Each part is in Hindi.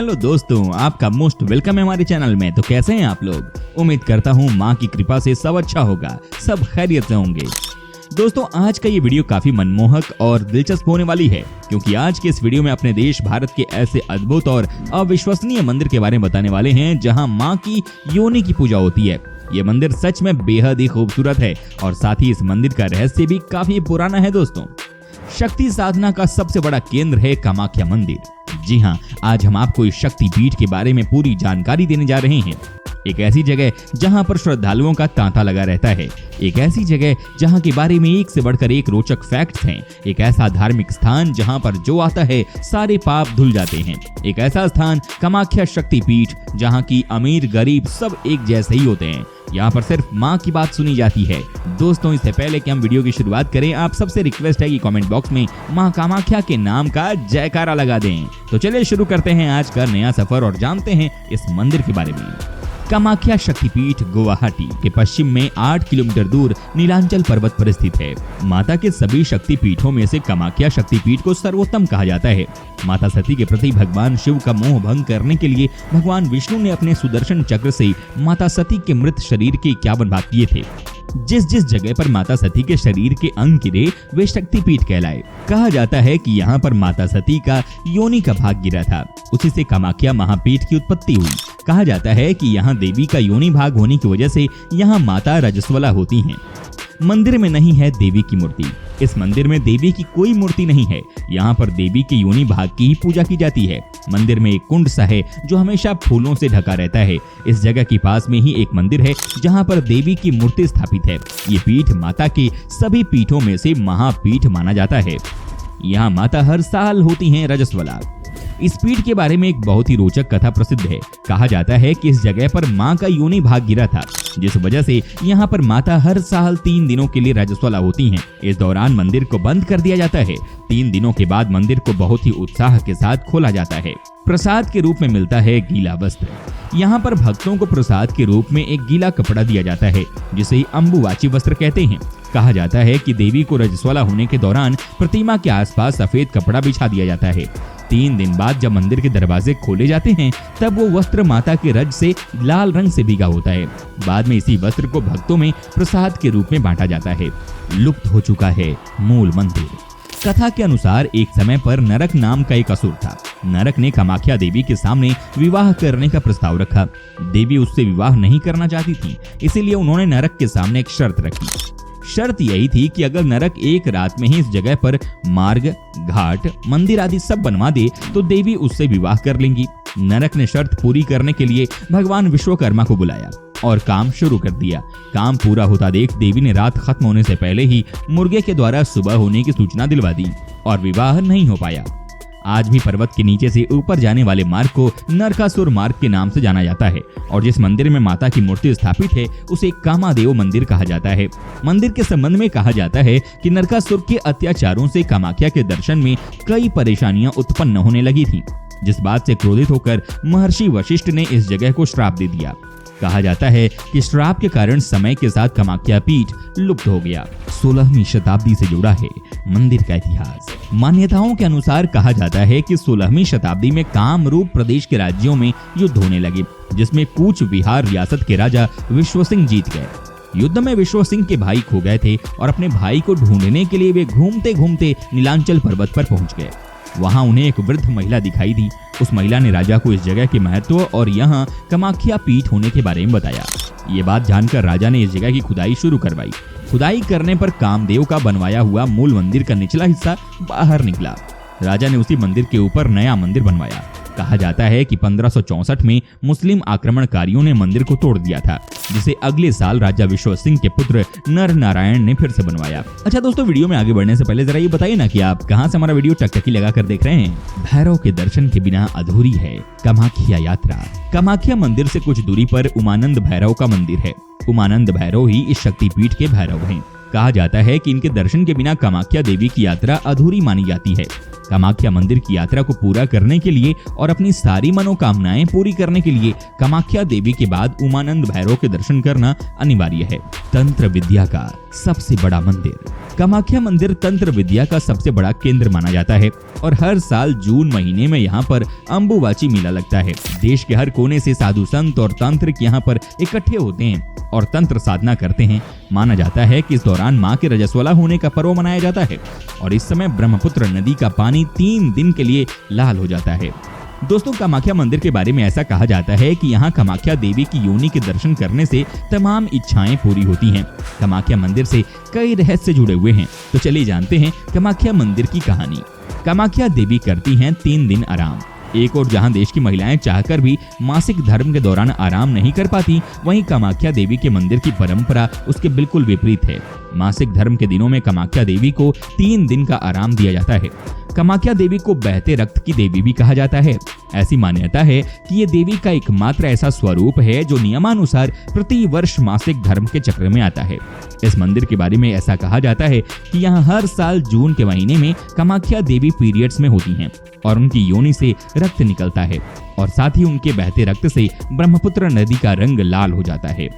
हेलो दोस्तों, आपका मोस्ट वेलकम है हमारे चैनल में। तो कैसे हैं आप लोग? उम्मीद करता हूँ माँ की कृपा से सब अच्छा होगा, सब खैरियत से होंगे। दोस्तों, आज का ये वीडियो काफी मनमोहक और दिलचस्प होने वाली है, क्योंकि आज के इस वीडियो में अपने देश भारत के ऐसे अद्भुत और अविश्वसनीय मंदिर के बारे में बताने वाले हैं जहां मां की योनि की पूजा होती है। ये मंदिर सच में बेहद ही खूबसूरत है और साथ ही इस मंदिर का रहस्य भी काफी पुराना है। दोस्तों, शक्ति साधना का सबसे बड़ा केंद्र है कामाख्या मंदिर। जी हाँ, आज हम आपको इस शक्ति पीठ के बारे में पूरी जानकारी देने जा रहे हैं। एक ऐसी जगह जहां पर श्रद्धालुओं का तांता लगा रहता है, एक ऐसी जगह जहां के बारे में एक से बढ़कर एक रोचक फैक्ट्स हैं, एक ऐसा धार्मिक स्थान जहां पर जो आता है सारे पाप धुल जाते हैं, एक ऐसा स्थान कामाख्या शक्ति पीठ जहां की अमीर गरीब सब एक जैसे ही होते हैं। यहाँ पर सिर्फ माँ की बात सुनी जाती है। दोस्तों, इससे पहले कि हम वीडियो की शुरुआत करें, आप सबसे रिक्वेस्ट है कि कमेंट बॉक्स में माँ कामाख्या के नाम का जयकारा लगा दें। तो चलिए शुरू करते हैं आज का नया सफर और जानते हैं इस मंदिर के बारे में। कामाख्या शक्तिपीठ गुवाहाटी के पश्चिम में 8 किलोमीटर दूर नीलांचल पर्वत पर स्थित है। माता के सभी शक्तिपीठों में से कामाख्या शक्तिपीठ को सर्वोत्तम कहा जाता है। माता सती के प्रति भगवान शिव का मोह भंग करने के लिए भगवान विष्णु ने अपने सुदर्शन चक्र से माता सती के मृत शरीर के 51 भाग किए थे। जिस जिस जगह पर माता सती के शरीर के अंग गिरे वे शक्तिपीठ कहलाए। कहा जाता है कि यहाँ पर माता सती का योनि का भाग गिरा था, उसी से कामाख्या महापीठ की उत्पत्ति हुई। कहा जाता है कि यहाँ देवी का योनि भाग होने की वजह से यहाँ माता रजस्वला होती हैं। मंदिर में नहीं है देवी की मूर्ति। इस मंदिर में देवी की कोई मूर्ति नहीं है। यहाँ पर देवी के योनि भाग की ही पूजा की जाती है। मंदिर में एक कुंड सा है जो हमेशा फूलों से ढका रहता है। इस जगह के पास में ही एक मंदिर है जहाँ पर देवी की मूर्ति स्थापित है। ये पीठ माता के सभी पीठों में से महापीठ माना जाता है। यहाँ माता हर साल होती हैं रजस्वला। इस पीठ के बारे में एक बहुत ही रोचक कथा प्रसिद्ध है। कहा जाता है कि इस जगह पर मां का योनि भाग गिरा था, जिस वजह से यहाँ पर माता हर साल 3 दिनों के लिए रजस्वला होती हैं। इस दौरान मंदिर को बंद कर दिया जाता है। 3 दिनों के बाद मंदिर को बहुत ही उत्साह के साथ खोला जाता है। प्रसाद के रूप में मिलता है गीला वस्त्र। यहाँ पर भक्तों को प्रसाद के रूप में एक गीला कपड़ा दिया जाता है, जिसे अम्बुवाची वस्त्र कहते हैं। कहा जाता है कि देवी को रजस्वला होने के दौरान प्रतिमा के आसपास सफेद कपड़ा बिछा दिया जाता है। 3 दिन बाद जब मंदिर के दरवाजे खोले जाते हैं तब वो वस्त्र माता के रज से लाल रंग से भीगा होता है। बाद में इसी वस्त्र को भक्तों में प्रसाद के रूप में बांटा जाता है। लुप्त हो चुका है मूल मंदिर। कथा के अनुसार एक समय पर नरक नाम का एक असुर था। नरक ने कामाख्या देवी के सामने विवाह करने का प्रस्ताव रखा। देवी उससे विवाह नहीं करना चाहती थी, इसीलिए उन्होंने नरक के सामने एक शर्त रखी। शर्त यही थी कि अगर नरक एक रात में ही इस जगह पर मार्ग, घाट, मंदिर आदि सब बनवा दे तो देवी उससे विवाह कर लेंगी। नरक ने शर्त पूरी करने के लिए भगवान विश्वकर्मा को बुलाया और काम शुरू कर दिया। काम पूरा होता देख देवी ने रात खत्म होने से पहले ही मुर्गे के द्वारा सुबह होने की सूचना दिलवा दी और विवाह नहीं हो पाया। आज भी पर्वत के नीचे से ऊपर जाने वाले मार्ग को नरकासुर मार्ग के नाम से जाना जाता है और जिस मंदिर में माता की मूर्ति स्थापित है उसे कामादेव मंदिर कहा जाता है। मंदिर के संबंध में कहा जाता है कि नरकासुर के अत्याचारों से कामाख्या के दर्शन में कई परेशानियां उत्पन्न होने लगी थी, जिस बात से क्रोधित होकर महर्षि वशिष्ठ ने इस जगह को श्राप दे दिया। कहा जाता है कि श्राप के कारण समय के साथ कामाख्या पीठ लुप्त हो गया। 16वीं शताब्दी से जुड़ा है मंदिर का इतिहास। मान्यताओं के अनुसार कहा जाता है कि 16वीं शताब्दी में कामरूप प्रदेश के राज्यों में युद्ध होने लगे, जिसमें कूच विहार रियासत के राजा विश्व सिंह जीत गए। युद्ध में विश्व सिंह के भाई खो गए थे और अपने भाई को ढूंढने के लिए वे घूमते घूमते नीलांचल पर्वत पर पहुंच गए। वहां उन्हें एक वृद्ध महिला दिखाई दी। उस महिला ने राजा को इस जगह के महत्व और यहाँ कामाख्या पीठ होने के बारे में बताया। ये बात जानकर राजा ने इस जगह की खुदाई शुरू करवाई। खुदाई करने पर कामदेव का बनवाया हुआ मूल मंदिर का निचला हिस्सा बाहर निकला। राजा ने उसी मंदिर के ऊपर नया मंदिर बनवाया। कहा जाता है कि 1564 में मुस्लिम आक्रमणकारियों ने मंदिर को तोड़ दिया था, जिसे अगले साल राजा विश्व सिंह के पुत्र नर नारायण ने फिर से बनवाया। अच्छा दोस्तों, वीडियो में आगे बढ़ने से पहले जरा ये बताइए ना कि आप कहां से हमारा वीडियो टकटकी लगाकर देख रहे हैं। भैरव के दर्शन के बिना अधूरी है कामाख्या यात्रा। कामाख्या मंदिर से कुछ दूरी पर उमानंद भैरव का मंदिर है। उमानंद भैरव ही इस शक्तिपीठ के भैरव हैं। कहा जाता है कि इनके दर्शन के बिना कामाख्या देवी की यात्रा अधूरी मानी जाती है। कामाख्या मंदिर की यात्रा को पूरा करने के लिए और अपनी सारी मनोकामनाएं पूरी करने के लिए कामाख्या देवी के बाद उमानंद भैरव के दर्शन करना अनिवार्य है। तंत्र विद्या का सबसे बड़ा मंदिर। कामाख्या मंदिर तंत्र विद्या का सबसे बड़ा केंद्र माना जाता है और हर साल जून महीने में यहाँ पर अंबुबाची मेला लगता है। देश के हर कोने से साधु संत और तांत्रिक यहाँ पर इकट्ठे होते हैं और तंत्र साधना करते हैं। माना जाता है कि इस दौरान मां के रजस्वला होने का पर्व मनाया जाता है और इस समय ब्रह्मपुत्र नदी का पानी 3 दिन के लिए लाल हो जाता है। दोस्तों, कामाख्या मंदिर के बारे में ऐसा कहा जाता है कि यहाँ कामाख्या देवी की योनि के दर्शन करने से तमाम इच्छाएं पूरी होती हैं। कामाख्या मंदिर से कई रहस्य जुड़े हुए हैं, तो चलिए जानते हैं कामाख्या मंदिर की कहानी। कामाख्या देवी करती हैं 3 दिन आराम। एक और जहां देश की महिलाएं चाहकर भी मासिक धर्म के दौरान आराम नहीं कर पाती, वहीं कामाख्या देवी के मंदिर की परंपरा उसके बिल्कुल विपरीत है। मासिक धर्म के दिनों में कामाख्या देवी को 3 दिन का आराम दिया जाता है। कामाख्या देवी को बहते रक्त की देवी भी कहा जाता है। ऐसी मान्यता है कि ये देवी का एकमात्र ऐसा स्वरूप है जो नियमानुसार प्रति वर्ष मासिक धर्म के चक्र में आता है। इस मंदिर के बारे में ऐसा कहा जाता है कि यहाँ हर साल जून के महीने में कामाख्या देवी पीरियड्स में होती हैं और उनकी योनि से रक्त निकलता है और साथ ही उनके बहते रक्त से ब्रह्मपुत्र नदी का रंग लाल हो जाता है।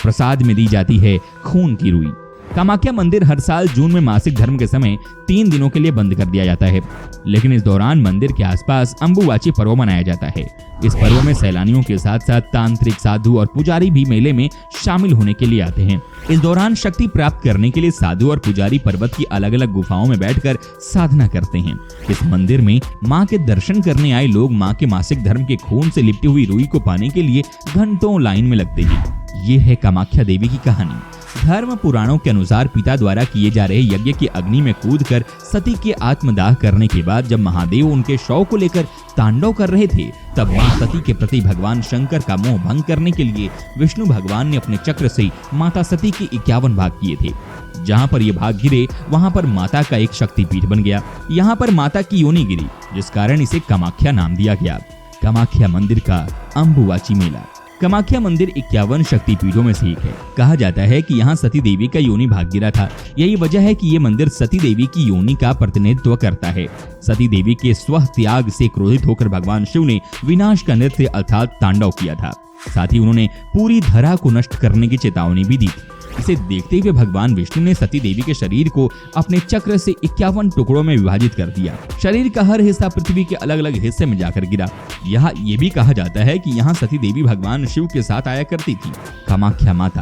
प्रसाद में दी जाती है खून की रुई। कामाख्या मंदिर हर साल जून में मासिक धर्म के समय 3 दिनों के लिए बंद कर दिया जाता है, लेकिन इस दौरान मंदिर के आसपास अंबुबाची पर्व मनाया जाता है। इस पर्व में सैलानियों के साथ साथ तांत्रिक, साधु और पुजारी भी मेले में शामिल होने के लिए आते हैं। इस दौरान शक्ति प्राप्त करने के लिए साधु और पुजारी पर्वत की अलग अलग गुफाओं में बैठकर साधना करते हैं। इस मंदिर में मां के दर्शन करने आए लोग मां के मासिक धर्म के खून से लिपटी हुई रुई को पाने के लिए घंटों लाइन में लगते हैं। ये है कामाख्या देवी की कहानी। धर्म पुराणों के अनुसार पिता द्वारा किए जा रहे यज्ञ की अग्नि में कूदकर सती के आत्मदाह करने के बाद जब महादेव उनके शव को लेकर तांडव कर रहे थे, तब मां सती के प्रति भगवान शंकर का मोह भंग करने के लिए विष्णु भगवान ने अपने चक्र से माता सती के 51 भाग किए थे। जहां पर ये भाग गिरे वहां पर माता का एक शक्तिपीठ बन गया। यहाँ पर माता की योनि गिरी, जिस कारण इसे कामाख्या नाम दिया गया। कामाख्या मंदिर का अंबुबाची मेला। कामाख्या मंदिर 51 शक्तिपीठों में से एक है। कहा जाता है कि यहाँ सती देवी का योनि भाग गिरा था। यही वजह है कि ये मंदिर सती देवी की योनि का प्रतिनिधित्व करता है। सती देवी के स्व त्याग से क्रोधित होकर भगवान शिव ने विनाश का नृत्य अर्थात तांडव किया था। साथ ही उन्होंने पूरी धरा को नष्ट करने की चेतावनी भी दी थी। इसे देखते हुए भगवान विष्णु ने सती देवी के शरीर को अपने चक्र से 51 टुकड़ों में विभाजित कर दिया। शरीर का हर हिस्सा पृथ्वी के अलग अलग हिस्से में जाकर गिरा। यहाँ ये भी कहा जाता है कि यहाँ सती देवी भगवान शिव के साथ आया करती थी। कामाख्या माता,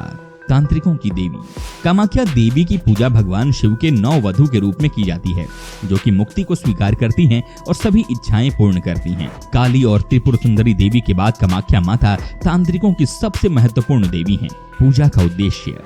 तांत्रिकों की देवी। कामाख्या देवी की पूजा भगवान शिव के 9 वधु के रूप में की जाती है, जो कि मुक्ति को स्वीकार करती हैं और सभी इच्छाएं पूर्ण करती हैं। काली और त्रिपुर सुंदरी देवी के बाद कामाख्या माता तांत्रिकों की सबसे महत्वपूर्ण देवी हैं। पूजा का उद्देश्य।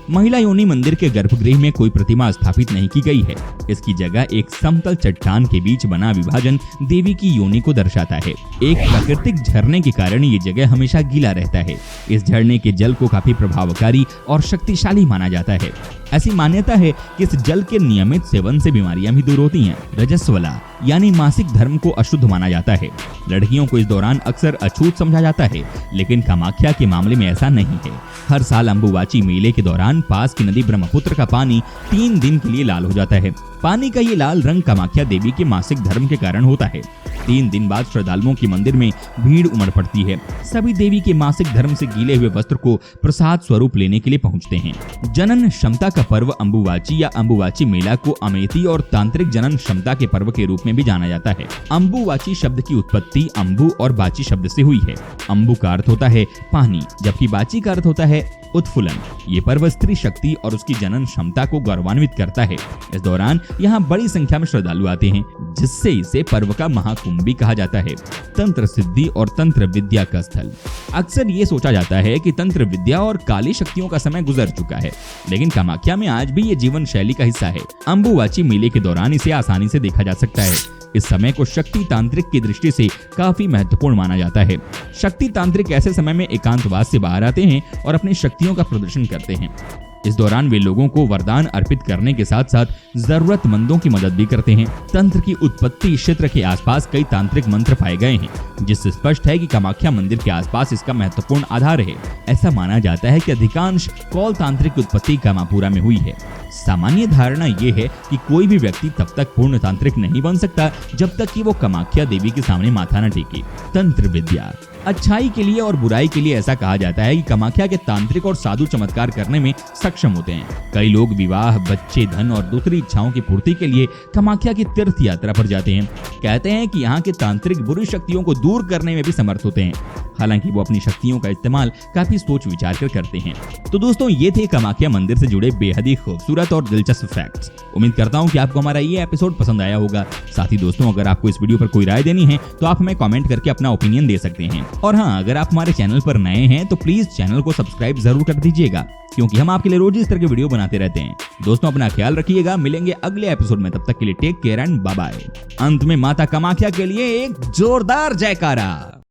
महिला योनि मंदिर के गर्भगृह में कोई प्रतिमा स्थापित नहीं की गई है। इसकी जगह एक समतल चट्टान के बीच बना विभाजन देवी की योनि को दर्शाता है। एक प्राकृतिक झरने के कारण ये जगह हमेशा गीला रहता है। इस झरने के जल को काफी प्रभावकारी और शक्तिशाली माना जाता है। ऐसी मान्यता है कि इस जल के नियमित सेवन से बीमारियां भी दूर होती हैं। रजस्वला यानी मासिक धर्म को अशुद्ध माना जाता है। लड़कियों को इस दौरान अक्सर अछूत समझा जाता है, लेकिन कामाख्या के मामले में ऐसा नहीं है। हर साल अंबुबाची मेले के दौरान पास की नदी ब्रह्मपुत्र का पानी 3 दिन के लिए लाल हो जाता है। पानी का ये लाल रंग कामाख्या देवी के मासिक धर्म के कारण होता है। 3 दिन बाद श्रद्धालुओं की मंदिर में भीड़ उमड़ पड़ती है। सभी देवी के मासिक धर्म से गीले हुए वस्त्र को प्रसाद स्वरूप लेने के लिए पहुंचते हैं। जनन क्षमता का पर्व अंबुबाची या अंबुबाची मेला को अमेठी और तांत्रिक जनन क्षमता के पर्व के रूप में भी जाना जाता है। अंबुबाची शब्द की उत्पत्ति अंबु और बाची शब्द से हुई है। अंबु का अर्थ होता है पानी, जबकि बाची का अर्थ होता है उत्फुल्लन। ये पर्व स्त्री शक्ति और उसकी जनन क्षमता को गौरवान्वित करता है। इस दौरान यहाँ बड़ी संख्या में श्रद्धालु आते हैं, जिससे इसे पर्व का महाकुंभ भी कहा जाता है। तंत्र सिद्धि और तंत्र विद्या का स्थल। अक्सर ये सोचा जाता है कि तंत्र विद्या और काली शक्तियों का समय गुजर चुका है, लेकिन कामाख्या में आज भी ये जीवन शैली का हिस्सा है। अंबुबाची मेले के दौरान इसे आसानी से देखा जा सकता है। इस समय को शक्ति तांत्रिक की दृष्टि से काफी महत्वपूर्ण माना जाता है। शक्ति तांत्रिक ऐसे समय में एकांतवास से बाहर आते हैं और अपनी शक्तियों का प्रदर्शन करते हैं। इस दौरान वे लोगों को वरदान अर्पित करने के साथ साथ जरूरतमंदों की मदद भी करते हैं। तंत्र की उत्पत्ति क्षेत्र के आसपास कई तांत्रिक मंत्र पाए गए हैं, जिससे स्पष्ट है कि कामाख्या मंदिर के आसपास इसका महत्वपूर्ण आधार है। ऐसा माना जाता है कि अधिकांश कौल तांत्रिक की उत्पत्ति कामापुरा में हुई है। सामान्य धारणा ये है कि कोई भी व्यक्ति तब तक पूर्ण तांत्रिक नहीं बन सकता जब तक कि वो कामाख्या देवी के सामने माथा न टेके। तंत्र विद्या अच्छाई के लिए और बुराई के लिए ऐसा कहा जाता है कि कामाख्या के तांत्रिक और साधु चमत्कार करने में सक्षम होते हैं। कई लोग विवाह, बच्चे, धन और दूसरी इच्छाओं की पूर्ति के लिए कामाख्या की तीर्थ यात्रा पर जाते हैं। कहते हैं कि यहाँ के तांत्रिक बुरी शक्तियों को दूर करने में भी समर्थ होते हैं, हालांकि वो अपनी शक्तियों का इस्तेमाल काफी सोच विचार कर करते हैं। तो दोस्तों, ये थे कामाख्या मंदिर से जुड़े बेहद ही खूबसूरत और दिलचस्प फैक्ट्स। उम्मीद करता हूँ कि आपको हमारा ये एपिसोड पसंद आया होगा। साथ ही दोस्तों, अगर आपको इस वीडियो पर कोई राय देनी है तो आप हमें कमेंट करके अपना ओपिनियन दे सकते हैं। और हाँ, अगर आप हमारे चैनल पर नए हैं तो प्लीज चैनल को सब्सक्राइब जरूर कर दीजिएगा, क्योंकि हम आपके लिए रोज इस तरह के वीडियो बनाते रहते हैं। दोस्तों, अपना ख्याल रखिएगा, मिलेंगे अगले एपिसोड में। तब तक के लिए take care and bye bye. अंत में माता कामाख्या के लिए एक जोरदार जयकारा।